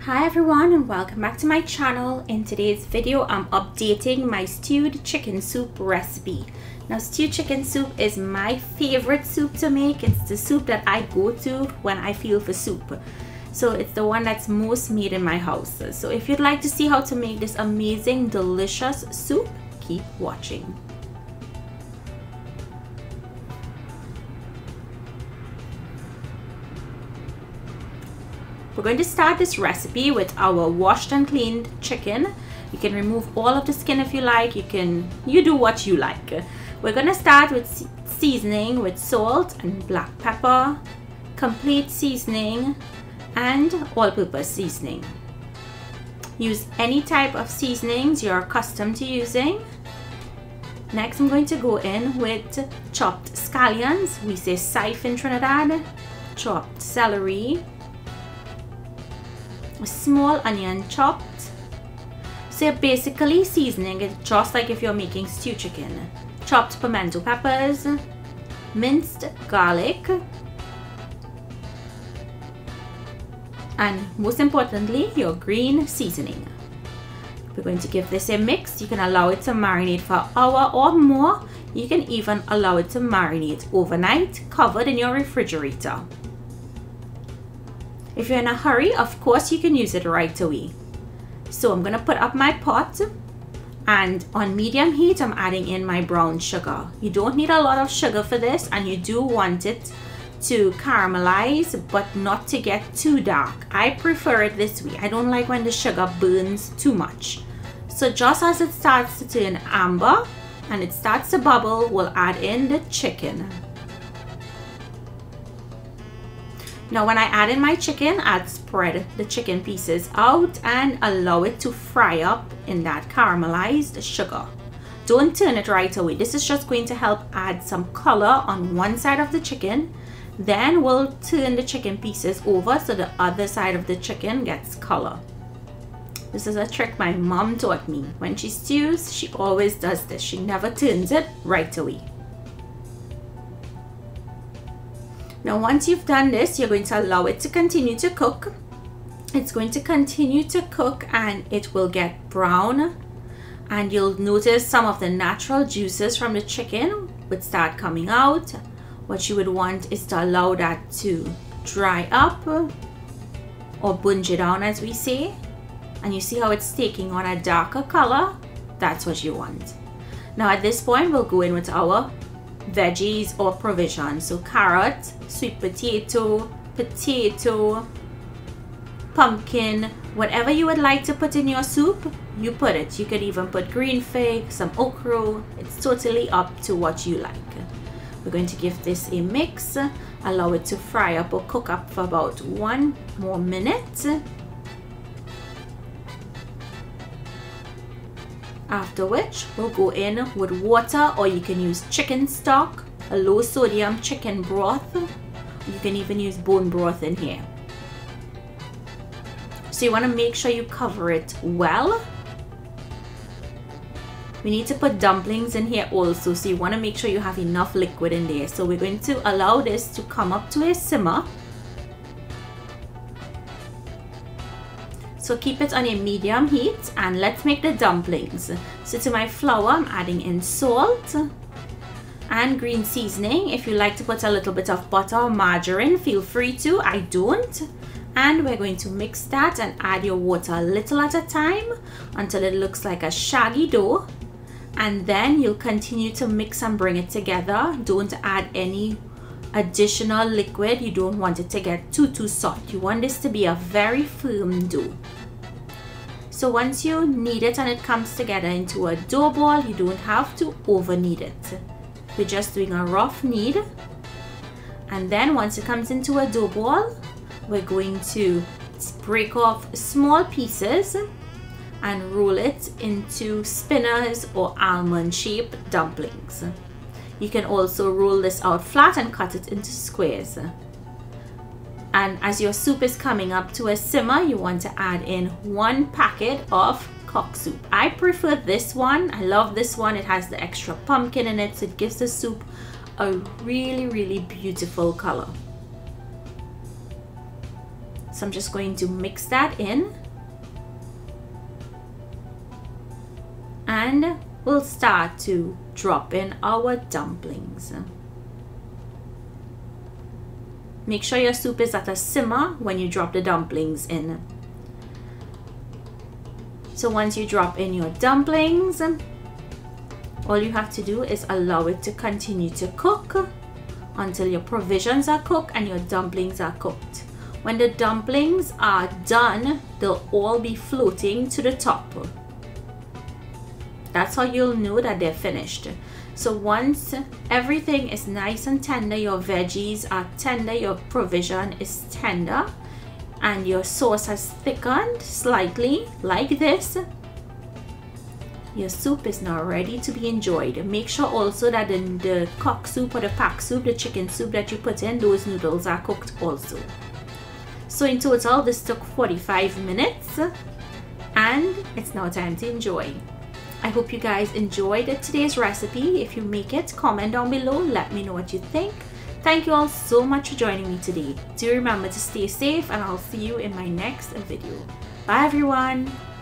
Hi everyone and welcome back to my channel. In today's video I'm updating my stewed chicken soup recipe. Now stewed chicken soup is my favorite soup to make. It's the soup that I go to when I feel for soup. So it's the one that's most made in my house. So if you'd like to see how to make this amazing delicious soup, keep watching. We're going to start this recipe with our washed and cleaned chicken. You can remove all of the skin if you like. You do what you like. We're going to start with seasoning with salt and black pepper, complete seasoning, and all-purpose seasoning. Use any type of seasonings you're accustomed to using. Next, I'm going to go in with chopped scallions. We say siph in Trinidad. Chopped celery. A small onion chopped. So you're basically seasoning it just like if you're making stew chicken. Chopped pimento peppers, minced garlic, and most importantly your green seasoning. We're going to give this a mix. You can allow it to marinate for an hour or more. You can even allow it to marinate overnight, covered in your refrigerator. If you're in a hurry, of course you can use it right away. So I'm going to put up my pot, and on medium heat I'm adding in my brown sugar. You don't need a lot of sugar for this, and you do want it to caramelize but not to get too dark. I prefer it this way. I don't like when the sugar burns too much. So just as it starts to turn amber and it starts to bubble, we'll add in the chicken. Now when I add in my chicken, I'd spread the chicken pieces out and allow it to fry up in that caramelized sugar. Don't turn it right away. This is just going to help add some color on one side of the chicken. Then we'll turn the chicken pieces over so the other side of the chicken gets color. This is a trick my mom taught me. When she stews, she always does this. She never turns it right away. Now once you've done this, you're going to allow it to continue to cook. It's going to continue to cook and it will get brown, and you'll notice some of the natural juices from the chicken would start coming out. What you would want is to allow that to dry up or bunge down, as we say, and you see how it's taking on a darker color. That's what you want. Now at this point we'll go in with our veggies or provisions. So carrot, sweet potato, pumpkin, whatever you would like to put in your soup, you put it. You could even put green fig, some okra. It's totally up to what you like. We're going to give this a mix, allow it to fry up or cook up for about 1 more minute. After which we'll go in with water, or you can use chicken stock, a low sodium chicken broth. You can even use bone broth in here. So you want to make sure you cover it well. We need to put dumplings in here also, so you want to make sure you have enough liquid in there. So we're going to allow this to come up to a simmer. So keep it on a medium heat and let's make the dumplings. So to my flour I'm adding in salt and green seasoning. If you like to put a little bit of butter or margarine, feel free to. I don't. And we're going to mix that and add your water a little at a time until it looks like a shaggy dough. And then you'll continue to mix and bring it together. Don't add any additional liquid. You don't want it to get too soft. You want this to be a very firm dough. So once you knead it and it comes together into a dough ball, you don't have to over knead it. We're just doing a rough knead. And then once it comes into a dough ball, we're going to break off small pieces and roll it into spinners or almond shaped dumplings. You can also roll this out flat and cut it into squares. And as your soup is coming up to a simmer, you want to add in 1 packet of cock soup. I prefer this one. I love this one. It has the extra pumpkin in it, so it gives the soup a really beautiful color. So I'm just going to mix that in. And we'll start to drop in our dumplings. Make sure your soup is at a simmer when you drop the dumplings in. So once you drop in your dumplings, all you have to do is allow it to continue to cook until your provisions are cooked and your dumplings are cooked. When the dumplings are done, they'll all be floating to the top. That's how you'll know that they're finished. So once everything is nice and tender, your veggies are tender, your provision is tender, and your sauce has thickened slightly like this, your soup is now ready to be enjoyed. Make sure also that the cock soup or the pack soup, the chicken soup that you put in, those noodles are cooked also. So in total, this took 45 minutes and it's now time to enjoy. I hope you guys enjoyed today's recipe. If you make it, comment down below, let me know what you think. Thank you all so much for joining me today. Do remember to stay safe and I'll see you in my next video. Bye everyone.